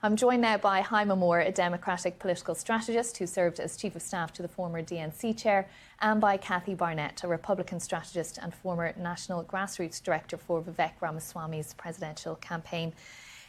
I'm joined now by Jaime Moore, a Democratic political strategist who served as Chief of Staff to the former DNC chair, and by Cathy Barnette, a Republican strategist and former National Grassroots Director for Vivek Ramaswamy's presidential campaign.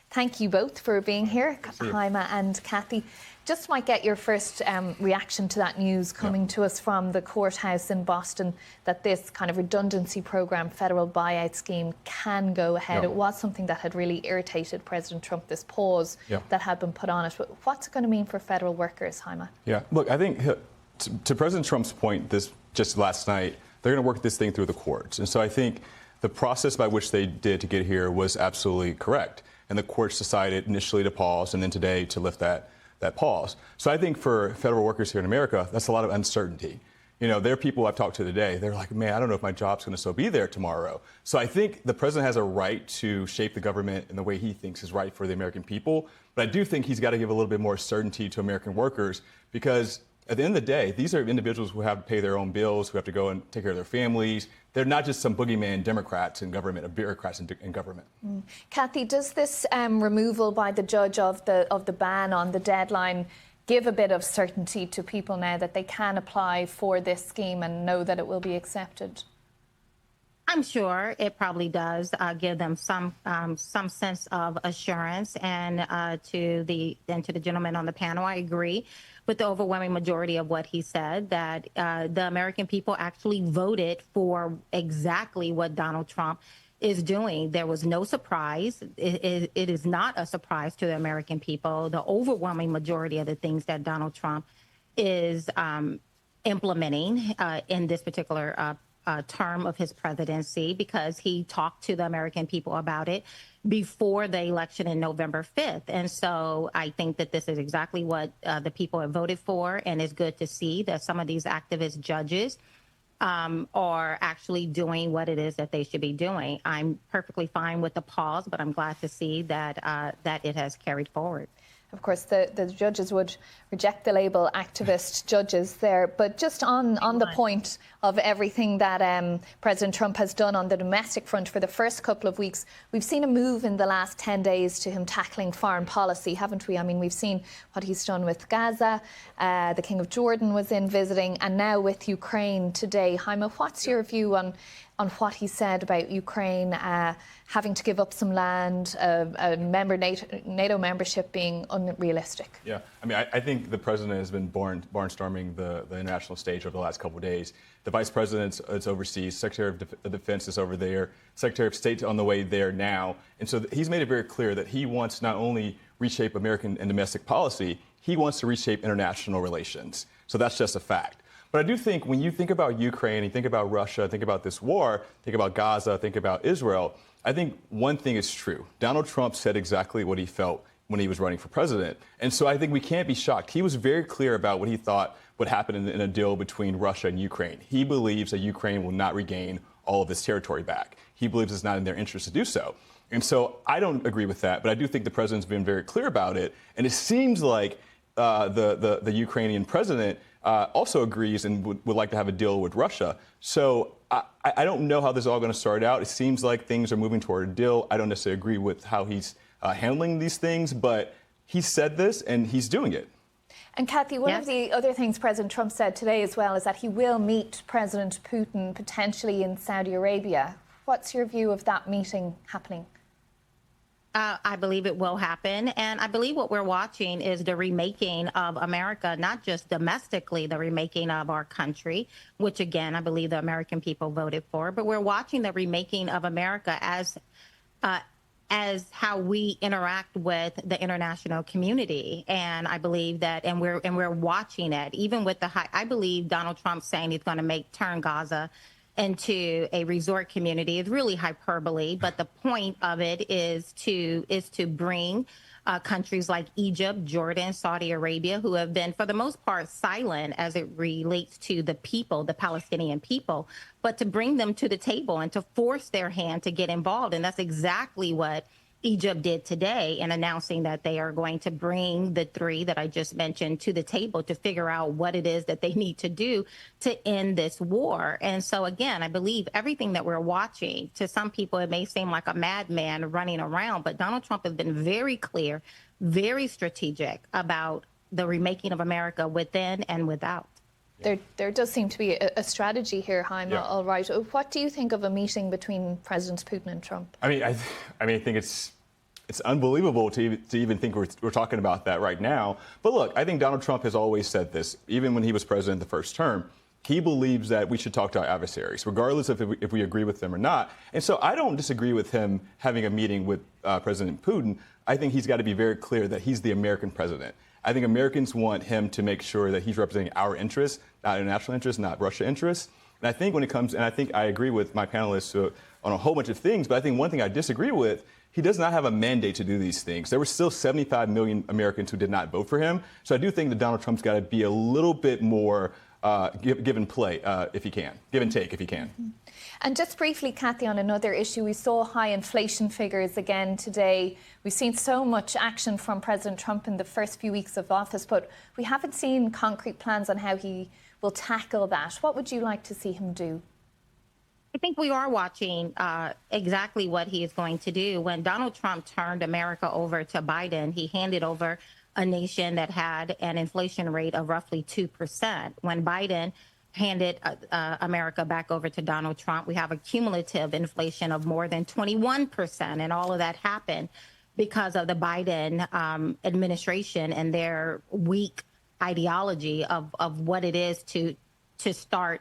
Thank you both for being here, Jaime and Cathy. Just might get your first reaction to that news coming to us from the courthouse in Boston that this kind of redundancy program, federal buyout scheme, can go ahead. It was something that had really irritated President Trump, this pause that had been put on it. But what's it going to mean for federal workers, Jaime? Yeah, look, I think to President Trump's point just last night, they're going to work this thing through the courts. And so I think the process by which they did to get here was absolutely correct. And the courts decided initially to pause and then today to lift that pause. So I think for federal workers here in America, that's a lot of uncertainty. You know, there are people I've talked to today, they're like, man, I don't know if my job's going to still be there tomorrow. So I think the president has a right to shape the government in the way he thinks is right for the American people. But I do think he's got to give a little bit more certainty to American workers, because at the end of the day, these are individuals who have to pay their own bills, who have to go and take care of their families. They're not just some boogeyman Democrats in government or bureaucrats in government. Cathy, does this removal by the judge of the ban on the deadline give a bit of certainty to people now that they can apply for this scheme and know that it will be accepted? I'm sure it probably does give them some sense of assurance. And to the gentleman on the panel, I agree with the overwhelming majority of what he said, that the American people actually voted for exactly what Donald Trump is doing. There was no surprise. It is not a surprise to the American people. The overwhelming majority of the things that Donald Trump is implementing in this particular term of his presidency, because he talked to the American people about it before the election in November 5th. And so I think that this is exactly what the people have voted for, and it's good to see that some of these activist judges are actually doing what it is that they should be doing. I'm perfectly fine with the pause, but I'm glad to see that that it has carried forward. Of course, the judges would reject the label activist judges there. But just on the point of everything that President Trump has done on the domestic front for the first couple of weeks, we've seen a move in the last 10 days to him tackling foreign policy, haven't we? I mean, we've seen what he's done with Gaza. The King of Jordan was in visiting, and now with Ukraine today. Jaime, what's your view on what he said about Ukraine having to give up some land, NATO membership being unrealistic? Yeah, I mean, I think the president has been barnstorming the international stage over the last couple of days. The vice president is overseas, Secretary of Defense is over there, Secretary of State's on the way there now. And so he's made it very clear that he wants not only reshape American and domestic policy, he wants to reshape international relations. So that's just a fact. But I do think when you think about Ukraine, you think about Russia, think about this war, think about Gaza, think about Israel, I think one thing is true. Donald Trump said exactly what he felt when he was running for president. And so I think we can't be shocked. He was very clear about what he thought would happen in a deal between Russia and Ukraine. He believes that Ukraine will not regain all of its territory back. He believes it's not in their interest to do so. And so I don't agree with that, but I do think the president's been very clear about it. And it seems like the Ukrainian president also agrees and would like to have a deal with Russia. So I don't know how this is all going to start out. It seems like things are moving toward a deal. I don't necessarily agree with how he's handling these things, but he said this and he's doing it. And Cathy, one of the other things President Trump said today as well is that he will meet President Putin potentially in Saudi Arabia. What's your view of that meeting happening? I believe it will happen. And I believe what we're watching is the remaking of America, not just domestically, the remaking of our country, which, again, I believe the American people voted for. But we're watching the remaking of America as how we interact with the international community. And I believe that, and we're watching it, even with I believe Donald Trump saying he's going to turn Gaza into a resort community is really hyperbole, but the point of it is to bring countries like Egypt, Jordan, Saudi Arabia, who have been, for the most part, silent as it relates to the people, the Palestinian people, but to bring them to the table and to force their hand to get involved. And that's exactly what Egypt did today in announcing that they are going to bring the three that I just mentioned to the table to figure out what it is that they need to do to end this war. And so, again, I believe everything that we're watching, to some people, it may seem like a madman running around, but Donald Trump has been very clear, very strategic about the remaking of America within and without. There does seem to be a strategy here, Jaime. Yeah. All right. What do you think of a meeting between Presidents Putin and Trump? I think it's unbelievable to even think we're talking about that right now. But look, I think Donald Trump has always said this, even when he was president the first term. He believes that we should talk to our adversaries, regardless of if we agree with them or not. And so I don't disagree with him having a meeting with President Putin. I think he's got to be very clear that he's the American president. I think Americans want him to make sure that he's representing our interests, not international interests, not Russia interests. And I think when it comes, and I think I agree with my panelists on a whole bunch of things, but I think one thing I disagree with, he does not have a mandate to do these things. There were still 75 million Americans who did not vote for him. So I do think that Donald Trump's got to be a little bit more give and play if he can, give and take if he can. Mm-hmm. And just briefly, Kathy, on another issue, we saw high inflation figures again today. We've seen so much action from President Trump in the first few weeks of office, but we haven't seen concrete plans on how he will tackle that. What would you like to see him do? I think we are watching exactly what he is going to do. When Donald Trump turned America over to Biden, he handed over a nation that had an inflation rate of roughly 2%. When Biden handed America back over to Donald Trump, we have a cumulative inflation of more than 21%. And all of that happened because of the Biden administration and their weak ideology of what it is to start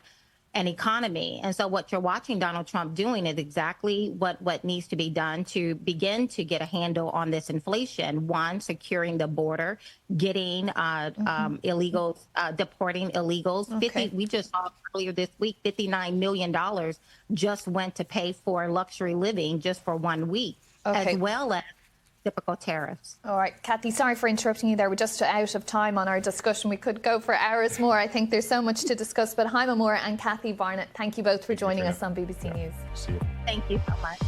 an economy. And so what you're watching Donald Trump doing is exactly what needs to be done to begin to get a handle on this inflation. One, securing the border, getting illegals, deporting illegals. Okay. We just saw earlier this week, $59 million just went to pay for luxury living just for 1 week, as well as typical tariffs. All right, Kathy, sorry for interrupting you there. We're just out of time on our discussion. We could go for hours more. I think there's so much to discuss. But Jaime Moore and Kathy Barnette, thank you both for joining us on BBC News. See you. Thank you so much.